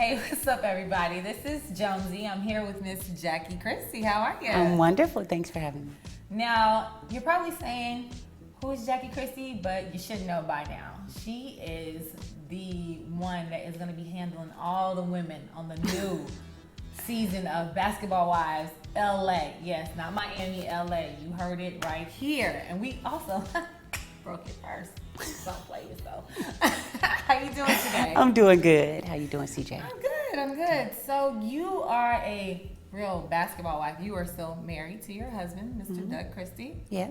Hey, what's up, everybody? This is Jonesy. I'm here with Miss Jackie Christie. How are you? I'm wonderful. Thanks for having me. Now, you're probably saying, who is Jackie Christie? But you should know by now. She is the one that is going to be handling all the women on the new season of Basktball Wives L.A. Yes, not Miami, L.A. You heard it right here. And we also broke it first. Don't play yourself. How you doing today? I'm doing good. How you doing, CJ? I'm good. So you are a real basketball wife. You are still married to your husband, Mr. Doug Christie. Yeah.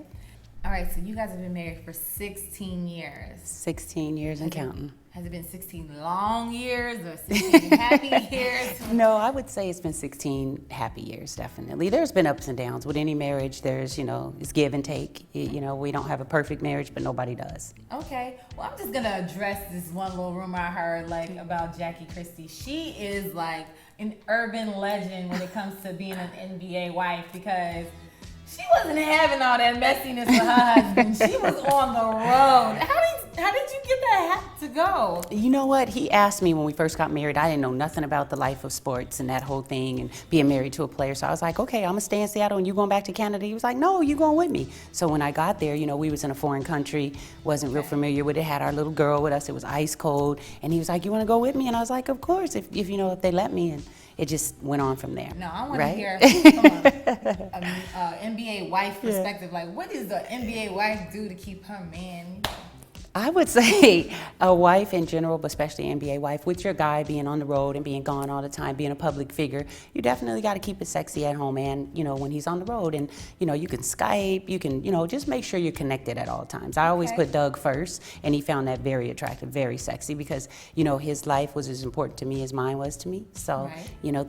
All right, so you guys have been married for 16 years. 16 years and counting. Has it been 16 long years or 16 happy years? No, I would say it's been 16 happy years, definitely. There's been ups and downs. With any marriage, there's, it's give and take. We don't have a perfect marriage, but nobody does. Okay. Well, I'm just going to address this one little rumor I heard, about Jackie Christie. She is like an urban legend when it comes to being an NBA wife because she wasn't having all that messiness with her husband. She was on the road. How did you get that hat to go? You know what? He asked me when we first got married. I didn't know nothing about the life of sports and that whole thing and being married to a player. So I was like, okay, I'm going to stay in Seattle and you going back to Canada? He was like, no, you going with me. So when I got there, we was in a foreign country, wasn't real familiar with it, had our little girl with us. It was ice cold. And he was like, you want to go with me? And I was like, of course, if they let me. And it just went on from there. No, I want right? to hear from an NBA wife perspective. Like, what does the NBA wife do to keep her man? I would say a wife in general, but especially an NBA wife, with your guy being on the road and being gone all the time, being a public figure, you definitely got to keep it sexy at home and, when he's on the road. And, you can Skype, you can, just make sure you're connected at all times. I always put Doug first, and he found that very attractive, very sexy because, his life was as important to me as mine was to me. So,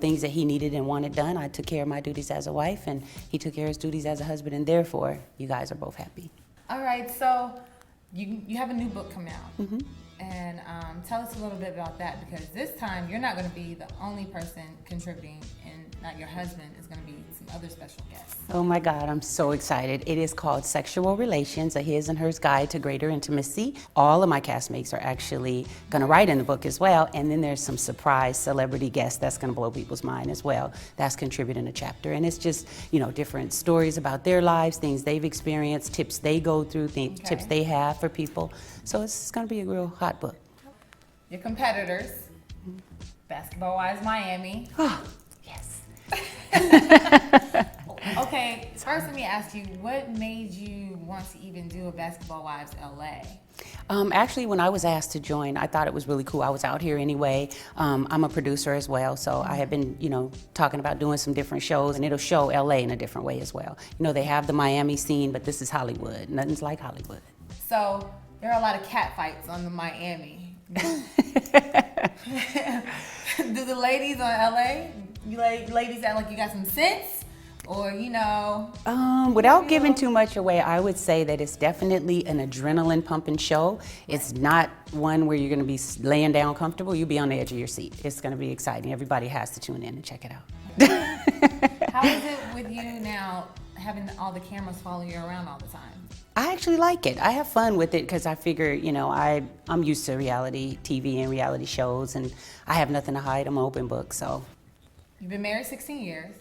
things that he needed and wanted done, I took care of my duties as a wife, and he took care of his duties as a husband, and therefore, you guys are both happy. All right, so you have a new book coming out, and tell us a little bit about that because this time you're not going to be the only person contributing, and not your husband is going to be some other special guests. Oh my God, I'm so excited. It is called Sexual Relations, a His and Hers Guide to Greater Intimacy. All of my castmates are actually going to write in the book as well, and then there's some surprise celebrity guests that's going to blow people's mind as well. That's contributing a chapter, and it's just, different stories about their lives, things they've experienced, tips they go through, tips they have for people. So it's going to be a real hot book. Your competitors, Basktball Wives Miami. Oh, yes. Okay, first let me ask you, what made you want to even do a Basktball Wives L.A.? Actually, when I was asked to join, I thought it was really cool. I was out here anyway. I'm a producer as well, so I have been, talking about doing some different shows, and it'll show L.A. in a different way as well. They have the Miami scene, but this is Hollywood. Nothing's like Hollywood. So there are a lot of cat fights on the Miami. Do the ladies on LA, ladies act like you got some sense? Or, without giving too much away, I would say that it's definitely an adrenaline pumping show. It's not one where you're going to be laying down comfortable. You'll be on the edge of your seat. It's going to be exciting. Everybody has to tune in and check it out. How is it with you now having all the cameras follow you around all the time? I actually like it. I have fun with it because I figure, I'm used to reality TV and reality shows, and I have nothing to hide. I'm an open book, so. You've been married 16 years.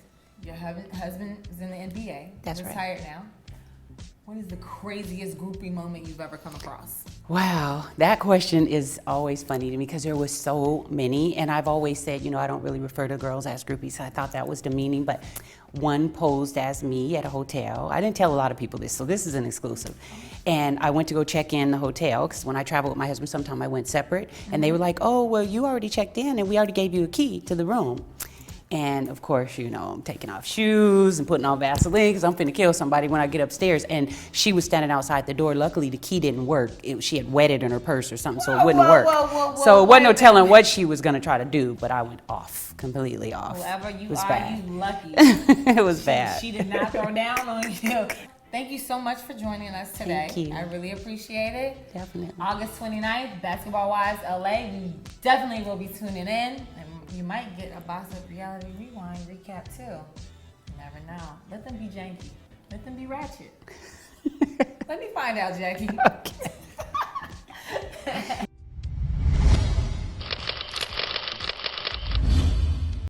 Your husband is in the NBA. That's He's retired now. What is the craziest groupie moment you've ever come across? Wow, that question is always funny to me because there was so many, and I've always said, I don't really refer to girls as groupies. So I thought that was demeaning, but one posed as me at a hotel. I didn't tell a lot of people this, so this is an exclusive. And I went to go check in the hotel because when I travel with my husband, sometimes I went separate, and they were like, oh, well, you already checked in, and we already gave you a key to the room. And of course, I'm taking off shoes and putting on Vaseline because I'm finna kill somebody when I get upstairs. And she was standing outside the door. Luckily, the key didn't work. She had wet it in her purse or something, so it wouldn't work. So it wasn't no telling what she was gonna try to do, but I went off, completely off. Whoever you are, bad. you lucky. It was bad. She did not throw down on you. Thank you so much for joining us today. Thank you. I really appreciate it. Definitely. August 29th, Basktball Wives L.A. We definitely will be tuning in. And you might get a Bossip Reality Rewind recap too. You never know. Let them be janky. Let them be ratchet. Let me find out, Jackie. Okay.